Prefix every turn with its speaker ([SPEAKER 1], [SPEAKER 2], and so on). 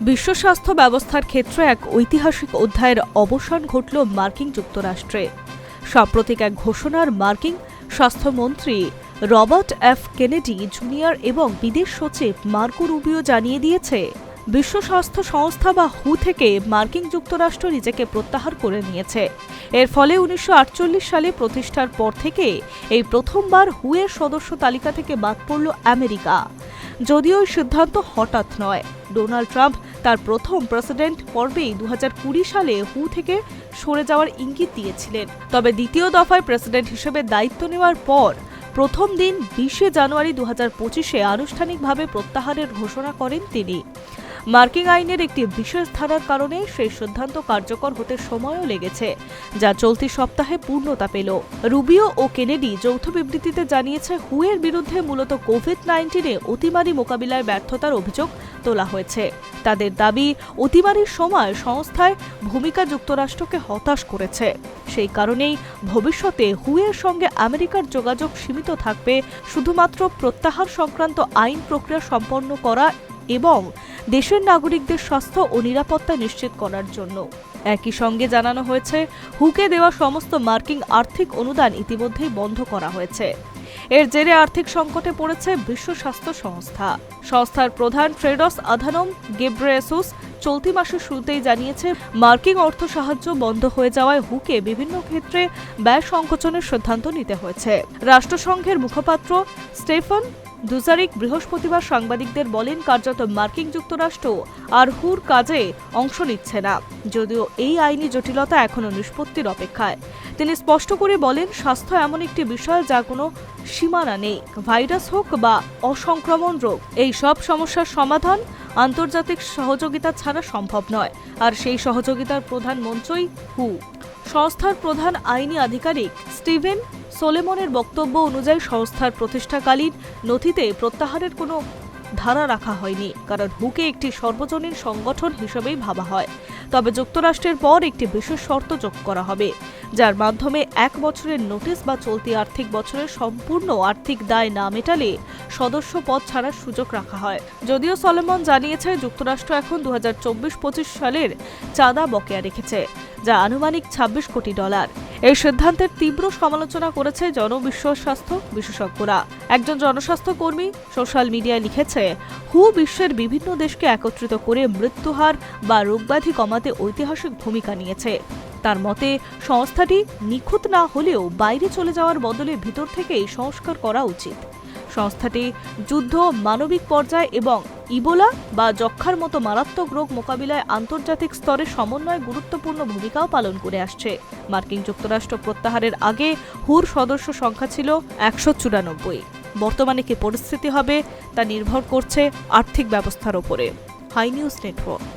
[SPEAKER 1] বিশ্ব স্বাস্থ্য ব্যবস্থার ক্ষেত্রে এক ঐতিহাসিক অধ্যায়ের অবসান ঘটল মার্কিন যুক্তরাষ্ট্রে। সাম্প্রতিক এক ঘোষণার মার্কিন স্বাস্থ্যমন্ত্রী রবার্ট এফ কেনেডি জুনিয়র এবং বিদেশ সচিব মার্কো রুবিও জানিয়ে দিয়েছে, বিশ্ব স্বাস্থ্য সংস্থা বা হু থেকে মার্কিন যুক্তরাষ্ট্র নিজেকে প্রত্যাহার করে নিয়েছে। এর ফলে 1948 সালে প্রতিষ্ঠার পর থেকে এই প্রথমবার হু এর সদস্য তালিকা থেকে বাদ পড়ল আমেরিকা। যদিও এই সিদ্ধান্ত হঠাৎ নয়, ডোনাল্ড ট্রাম্প তার প্রথম প্রেসিডেন্ট পর্বেই 2020 সালে হু থেকে সরে যাওয়ার ইঙ্গিত দিয়েছিলেন। তবে দ্বিতীয় দফায় প্রেসিডেন্ট হিসেবে দায়িত্ব নেওয়ার পর প্রথম দিন 20 জানুয়ারি 2025-এ আনুষ্ঠানিকভাবে প্রত্যাহারের ঘোষণা করেন তিনি। মার্কিন আইনের একটি বিশেষ ধারার কারণে সেই সিদ্ধান্ত কার্যকর হতে সময়ও লেগেছে, যা চলতি সপ্তাহে পূর্ণতা পেল। রুবিও ও কেনেডি যৌথ বিবৃতিতে জানিয়েছে, হু এর বিরুদ্ধে মূলত কোভিড-19-এ অতিমারি মোকাবিলায় ব্যর্থতার অভিযোগ তোলা হয়েছে। তাদের দাবি, অতিমারির সময় সংস্থায় ভূমিকা যুক্তরাষ্ট্রকে হতাশ করেছে। সেই কারণেই ভবিষ্যতে হু এর সঙ্গে আমেরিকার যোগাযোগ সীমিত থাকবে শুধুমাত্র প্রত্যাহার সংক্রান্ত আইন প্রক্রিয়া সম্পন্ন করা এবং দেশের নাগরিকদের স্বাস্থ্য ও নিরাপত্তা নিশ্চিত করার জন্য। একই সঙ্গে জানানো হয়েছে, হুকে দেওয়া সমস্ত মার্কিন আর্থিক অনুদান ইতিমধ্যেই বন্ধ করা হয়েছে। এর জেরে আর্থিক সংকটে পড়েছে বিশ্ব স্বাস্থ্য সংস্থা। সংস্থার প্রধান টেড্রস আধানম গেব্রেয়েসুস চলতি মাসের শুরুতেই জানিয়েছে, মার্কিন অর্থ সাহায্য বন্ধ হয়ে যাওয়ায় হুকে বিভিন্ন ক্ষেত্রে ব্যয় সংকোচনের সিদ্ধান্ত নিতে হয়েছে। রাষ্ট্রসংঘের মুখপাত্র স্টেফান দুজারিক বৃহস্পতিবার সাংবাদিকদের বলেন, কার্যত মার্কিন যুক্তরাষ্ট্র আর হুর কাজে অংশ নিচ্ছে না, যদিও এই আইনি জটিলতা এখনো নিষ্পত্তির অপেক্ষায়। তিনি স্পষ্ট করে বলেন, স্বাস্থ্য এমন একটি বিষয় যা কোনো সীমানা নেই। ভাইরাস হোক বা অসংক্রমণ রোগ, এই সব সমস্যার সমাধান আন্তর্জাতিক সহযোগিতা ছাড়া সম্ভব নয়, আর সেই সহযোগিতার প্রধান মঞ্চই হু। সংস্থার প্রধান আইনি আধিকারিক স্টিভেন সোলেমনের বক্তব্য অনুযায়ী সংস্থার প্রতিষ্ঠাকালীন নথিতে প্রত্যাহারের কোনো ধারা রাখা হয়নি, কারণ হুকে একটি সর্বজনীন সংগঠন হিসেবেই ভাবা হয়। তবে যুক্তরাষ্ট্রের পর একটি বিশেষ শর্ত যোগ করা হবে, যার মাধ্যমে 1 বছরের নোটিশ বা চলতি আর্থিক বছরের সম্পূর্ণ আর্থিক দায় না মেটালে সদস্য পদ ছাড়ার সুযোগ রাখা হয়। যদিও সলোমন জানিয়েছে, যুক্তরাষ্ট্র এখন 2024-25 সালের চাঁদা বকেয়া রেখেছে, যা আনুমানিক $26 কোটি। এই সিদ্ধান্তের তীব্র সমালোচনা করেছে জনবিশ্ব স্বাস্থ্য বিশেষজ্ঞরা। একজন জনস্বাস্থ্য কর্মী সোশ্যাল মিডিয়ায় লিখেছে, হু বিশ্বের বিভিন্ন দেশকে একত্রিত করে মৃত্যুহার বা রোগব্যাধি কমাতে ঐতিহাসিক ভূমিকা নিয়েছে। তার মতে, সংস্থাটি নিখুঁত না হলেও বাইরে চলে যাওয়ার বদলে ভিতর থেকেই সংস্কার করা উচিত। সংস্থাটি যুদ্ধ, মানবিক পর্যায় এবং ইবোলা বা যক্ষ্মার মতো মারাত্মক রোগ মোকাবিলায় আন্তর্জাতিক স্তরে সমন্বয়ে গুরুত্বপূর্ণ ভূমিকাও পালন করে আসছে। মার্কিন যুক্তরাষ্ট্র প্রত্যাহারের আগে হুর সদস্য সংখ্যা ছিল 194। বর্তমানে কি পরিস্থিতি হবে তা নির্ভর করছে আর্থিক ব্যবস্থার ওপরে। Hi news network.